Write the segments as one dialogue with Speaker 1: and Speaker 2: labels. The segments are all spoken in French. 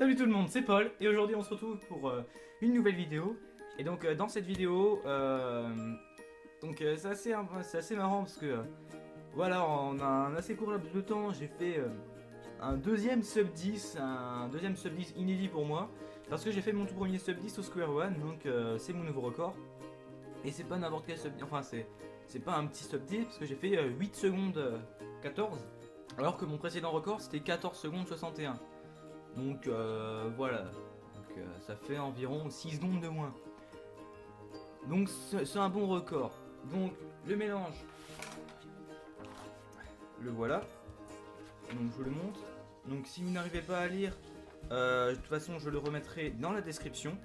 Speaker 1: Salut tout le monde, c'est Paul et aujourd'hui on se retrouve pour une nouvelle vidéo. Et donc dans cette vidéo, c'est assez marrant parce que voilà, on a un assez court laps de temps. J'ai fait un deuxième sub 10, inédit pour moi parce que j'ai fait mon tout premier sub 10 au Square One, donc c'est mon nouveau record. Et c'est pas n'importe quel sub 10, enfin c'est pas un petit sub 10 parce que j'ai fait 8 secondes 14 alors que mon précédent record c'était 14 secondes 61. Donc voilà, donc, ça fait environ 6 secondes de moins. Donc c'est un bon record. Donc le mélange, le voilà. Donc je vous le montre. Donc si vous n'arrivez pas à lire, de toute façon je le remettrai dans la description.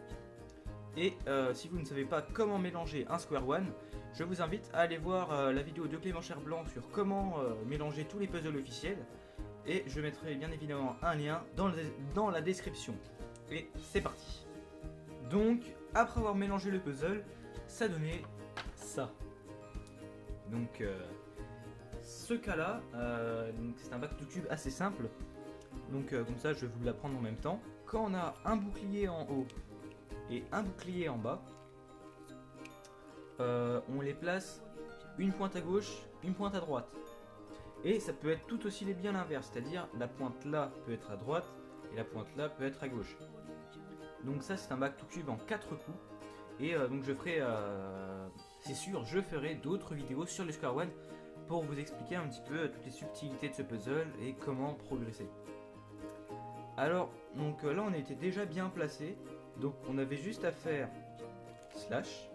Speaker 1: Et si vous ne savez pas comment mélanger un Square One, je vous invite à aller voir la vidéo de Clément Cherblanc sur comment mélanger tous les puzzles officiels. Et je mettrai bien évidemment un lien dans la description. Et c'est parti. Donc, après avoir mélangé le puzzle, ça donnait ça. Donc, ce cas-là, c'est un back to cube assez simple. Donc, comme ça, je vais vous l'apprendre en même temps. Quand on a un bouclier en haut et un bouclier en bas, on les place une pointe à gauche, une pointe à droite. Et ça peut être tout aussi bien l'inverse, c'est-à-dire la pointe là peut être à droite et la pointe là peut être à gauche. Donc ça c'est un back to cube en 4 coups. Et donc je ferai, c'est sûr, je ferai d'autres vidéos sur le Square One pour vous expliquer un petit peu toutes les subtilités de ce puzzle et comment progresser. Alors, donc là on était déjà bien placé, donc on avait juste à faire slash.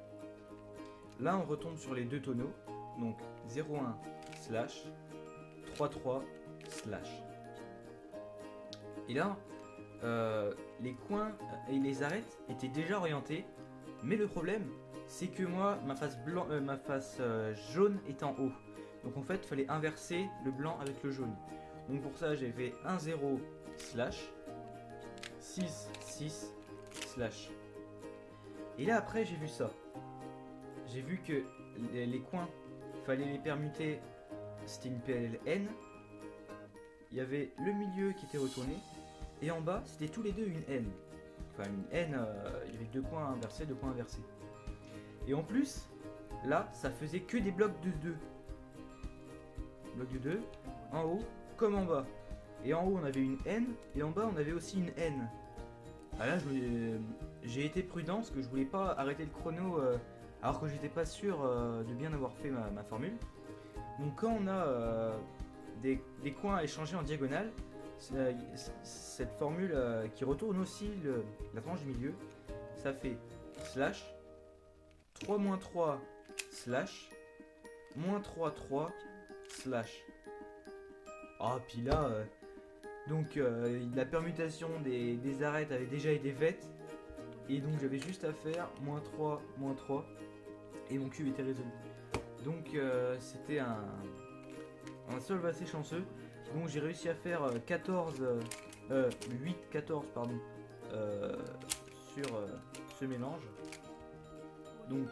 Speaker 1: Là on retombe sur les deux tonneaux, donc 0,1 slash. 3-3 slash. Et là, les coins et les arêtes étaient déjà orientés, mais le problème, c'est que moi, ma face jaune est en haut. Donc en fait, il fallait inverser le blanc avec le jaune. Donc pour ça, j'ai fait 1-0 slash 6-6 slash. Et là après, j'ai vu ça. J'ai vu que les coins, fallait les permuter. C'était une PLN, il y avait le milieu qui était retourné, et en bas c'était tous les deux une N. Enfin une N, il y avait deux points inversés, deux points inversés. Et en plus, là, ça faisait que des blocs de 2. Blocs de 2, en haut comme en bas. Et en haut on avait une N, et en bas on avait aussi une N. Ah là j'ai été prudent parce que je voulais pas arrêter le chrono alors que j'étais pas sûr de bien avoir fait ma formule. Donc quand on a des coins à échanger en diagonale, cette formule qui retourne aussi la tranche du milieu, ça fait slash 3-3 slash -3 slash. Ah puis là, donc la permutation des arêtes avait déjà été faite, et donc j'avais juste à faire -3 et mon cube était résolu. Donc c'était un solve assez chanceux. Donc j'ai réussi à faire 8-14 pardon, sur ce mélange. Donc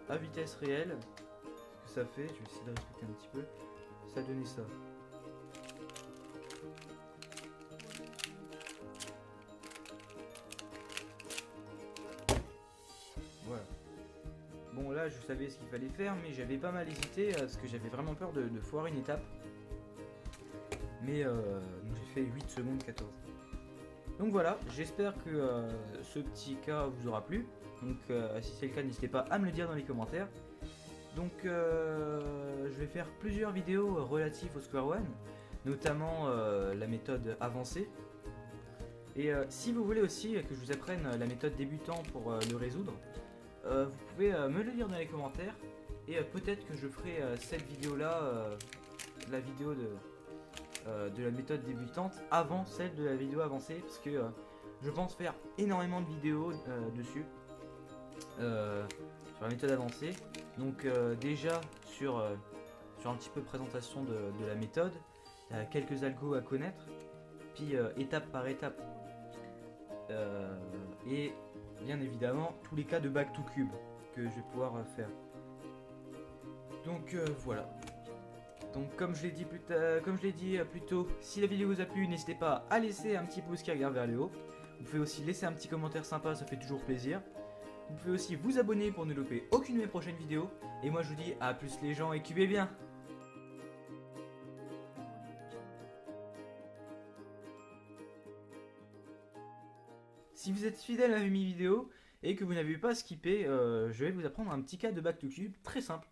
Speaker 1: à vitesse réelle, ce que ça fait, je vais essayer de respecter un petit peu, ça donnait ça. Voilà. Bon là je savais ce qu'il fallait faire, mais j'avais pas mal hésité parce que j'avais vraiment peur de foirer une étape. Mais j'ai fait 8 secondes 14. Donc voilà, j'espère que ce petit cas vous aura plu. Donc si c'est le cas, n'hésitez pas à me le dire dans les commentaires. Donc je vais faire plusieurs vidéos relatives au Square One, notamment la méthode avancée. Et si vous voulez aussi que je vous apprenne la méthode débutant pour le résoudre, vous pouvez me le dire dans les commentaires, et peut-être que je ferai cette vidéo là, la vidéo de la méthode débutante avant celle de la vidéo avancée, parce que je pense faire énormément de vidéos dessus sur la méthode avancée. Donc déjà sur un petit peu présentation de la méthode, quelques algos à connaître, puis étape par étape, et bien évidemment tous les cas de back to cube que je vais pouvoir faire. Donc voilà. Donc comme je l'ai dit plus tôt, si la vidéo vous a plu, n'hésitez pas à laisser un petit pouce qui regarde vers le haut. Vous pouvez aussi laisser un petit commentaire sympa, ça fait toujours plaisir. Vous pouvez aussi vous abonner pour ne louper aucune de mes prochaines vidéos. Et moi je vous dis à plus les gens et cubez bien. Si vous êtes fidèle à mes vidéos et que vous n'avez pas skippé, je vais vous apprendre un petit cas de Back to Cube très simple,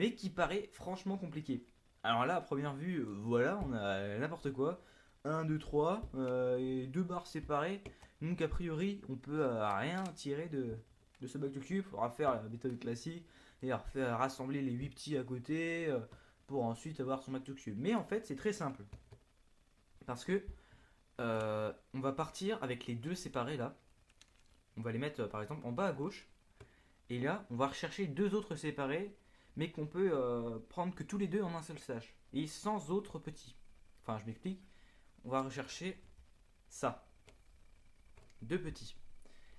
Speaker 1: mais qui paraît franchement compliqué. Alors là, à première vue, voilà, on a n'importe quoi. 1, 2, 3, et 2 barres séparées. Donc a priori, on peut rien tirer de ce Back to Cube. Il faudra faire la méthode classique et rassembler les 8 petits à côté pour ensuite avoir son Back to Cube. Mais en fait, c'est très simple. Parce que on va partir avec les deux séparés là. On va les mettre par exemple en bas à gauche. Et là, on va rechercher deux autres séparés, mais qu'on peut prendre que tous les deux en un seul slash. Et sans autres petits. Enfin, je m'explique. On va rechercher ça. Deux petits.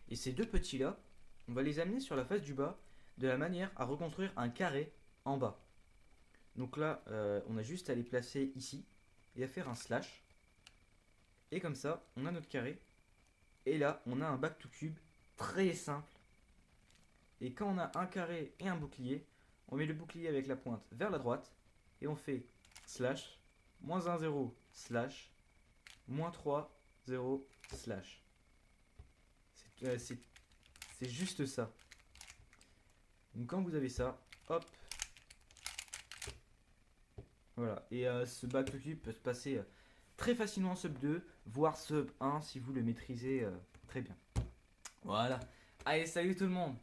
Speaker 1: Et ces deux petits là, on va les amener sur la face du bas de la manière à reconstruire un carré en bas. Donc là, on a juste à les placer ici et à faire un slash. Et comme ça, on a notre carré. Et là, on a un back to cube très simple. Et quand on a un carré et un bouclier, on met le bouclier avec la pointe vers la droite. Et on fait slash, moins 1, 0, slash, moins 3, 0, slash. C'est juste ça. Donc quand vous avez ça, hop. Voilà. Et ce back to cube peut se passer très facilement en sub 2, voire sub 1 si vous le maîtrisez très bien. Voilà. Allez, salut tout le monde!